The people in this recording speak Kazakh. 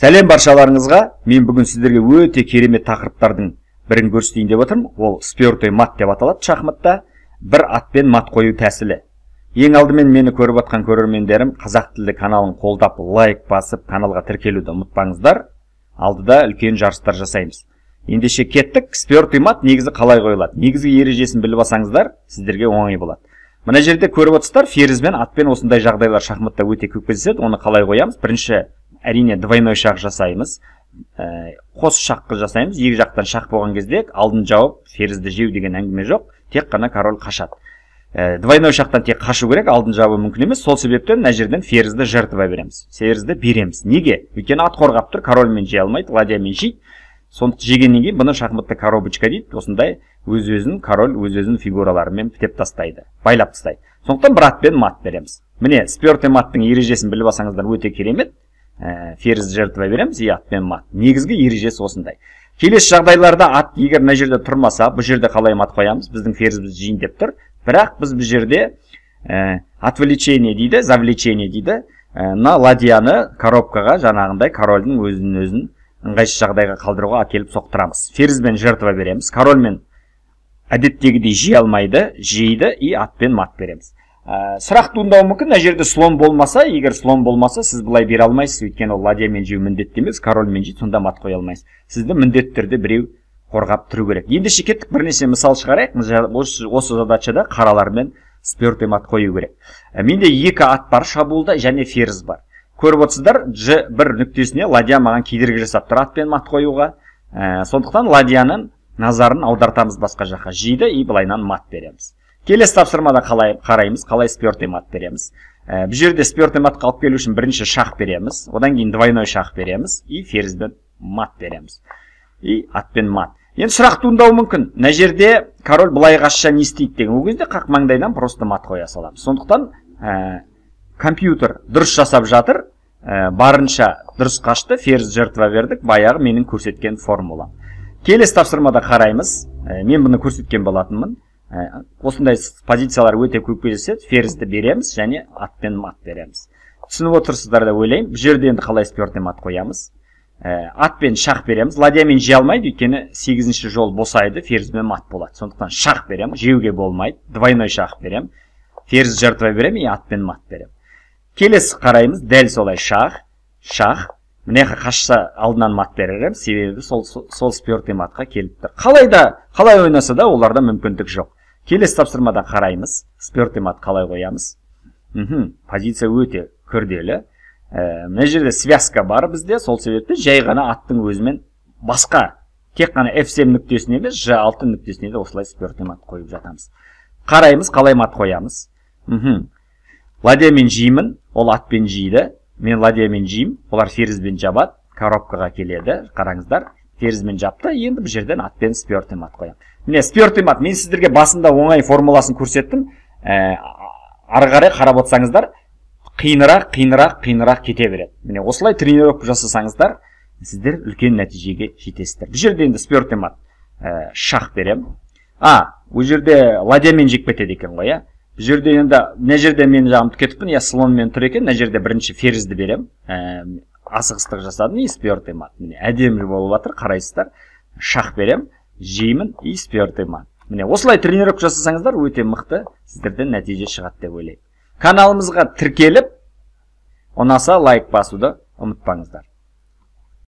Сәлем баршаларыңызға. Мен бүгін сіздерге өте керемет тақырыптардың бірін көрсетейін деп отырмын. Ол спёртой мат деп аталады шахматта. Бір атпен мат қою тәсілі. Ең алдымен мені көріп отқан көрермендерім, қазақ тілді каналын қолдап, лайк басып, каналға тіркелуді ұмытпаңыздар. Алдыда үлкен жарыстар жасаймыз. Ендеше кеттік. Спёртой мат негізі қалай қойылады? Негізгі ережесін біліп алсаңыздар, сіздерге оңай болады. Мына жерде көріп отырсыздар, ферзбен атпен осындай жағдайлар шахматта өте көп кездеседі. Оны қалай қоямыз? Бірінші әрине двойной шақ жасаймыз. Қос шаққы жасаймыз. Екі жақтан шақ болған кезде алдын жауып, ферзді жеу деген әңгіме жоқ. Тек қана король қашады. Двойной шақтан тек қашу керек, алдын жабу мүмкін емес. Сол себептен мына жерден ферзді жертва береміз. Ферзді береміз. Неге? Өйткені ат қорғап тұр, корольмен жей алмайды, ладьямен жейді. Сондықтан жегеннен кейін бұны шахматта коробочка дейді. Осындай өз-өзін король өз-өзін фигураларымен бітеп тастайды, байлап тастайды. Сондықтан бір атпен мат береміз. Міне спёртой маттың ережесін біліп алсаңыздар өте керемет. Ферзді жертва береміз, атпен мат. Негізгі ережесі осындай. Келесі жағдайларда ат егер мына жерде тұрмаса, бұл жерде қалай мат қоямыз? Біздің ферзіміз жейін деп тұр. Бірақ біз бұл жерде отвлечение дейді, завлечение дейді. Мына ладьяны коробкаға жаңағындай корольдің өзін ыңғайсыз жағдайға қалдыруға әкеліп соқтырамыз. Ферзбен жертва береміз. Корольмен әдеттегідей жей алмайды, жейді и атпен мат береміз. Сұрақ туындауы мүмкін, мына жерде слон болмаса, егер слон болмаса, сіз былай бере алмайсыз, өйткені ол ладьямен жеу міндетті емес, корольмен жейді, сонда мат қоя алмайсыз. Сізді міндетті түрде біреу қорғап тұру керек. Ендеше кеттік, бірнеше мысал шығарайық. Осы задачада қаралармен спёртой мат қою керек. Менде екі ат бар шабуылда және ферзь бар. Көріп отырсыздар, G1 нүктесіне ладья маған кедергі жасап тұр атпен мат қоюға. Сондықтан ладьяның назарын аудартамыз басқа жаққа, жейді и былайнан мат береміз. Келесі тапсырмада қараймыз, қалай спёртой мат береміз. Бұл жерде спёртой мат қалып келу үшін бірінші шақ береміз, одан кейін двойной шақ береміз и ферзбен мат береміз. И атпен мат. Енді сұрақ туындауы мүмкін. Мына жерде король былай қашса не істейді деген. Ол кезде қақ маңдайдан просто мат қоя саламыз. Сондықтан компьютер дұрыс жасап жатыр, барынша дұрыс қашты, ферзь жертва бердік, баяғы менің көрсеткен формула. Келесі тапсырмада қараймыз. Мен бұны көрсеткен болатынмын. Осындай позициялар өте көп кездеседі. Ферзді береміз және атпен мат береміз. Түсініп отырсыздар деп ойлаймын. Бұл жерде енді қалай спёртой мат қоямыз? Атпен шақ береміз. Ладьямен жей алмайды, өйткені 8-ші жол босайды, ферзбен мат болады. Сондықтан шақ берем, жеуге болмайды. Двойной шақ берем. Ферзь жертва берем и атпен мат берем. Келесі қараймыз, дәл солай шақ. Міне қашса алдынан мат беререм, себебі сол спёртой матқа келіп тұр. Қалай ойнаса да оларда мүмкіндік жоқ. Келесі тапсырмада қараймыз, спёртой мат қалай қоямыз. Позиция өте күрделі. Мына жерде связка бар бізде, сол себепті жай ғана аттың өзімен басқа, тек қана F7 нүктесіне емес, G6 нүктесіне де осылай спёртой мат қойып жатамыз. Қараймыз, қалай мат қоямыз. Ладьямен жеймін, ол атпен жейді. Мен ладьямен жейм, олар ферзбен жабады, коробкаға келеді. Қараңыздар, ферзбен жапты, енді бұл жерден атпен спёртой мат қоям. Міне спёртой мат, мен сіздерге басында оңай формуласын көрсеттім. Ары қарай қарап отырсаңыздар, қиынырақ кете береді. Міне осылай тренировка жасасаңыздар, сіздер үлкен нәтижеге жетесіздер. Бұл жерде енді спёртой мат шақ берем. Бұл жерде ладьямен жек кетеді екен ғой, Бұл жерде енді, мына жерде мен жағымды кетіппін, слонмен тұр екен, мына жерде бірінші ферзді берем, асығыстық жасадым, и спёртой мат. Міне әдемі болып жатыр, қарайсыздар. Шақ берем, жеймін, и спёртой мат. Міне осылай тренировка жасасаңыздар, өте мықты сіздерден нәтиже шығады деп ойлаймын. Каналымызға тіркеліп, ұнаса лайк басуды ұмытпаңыздар.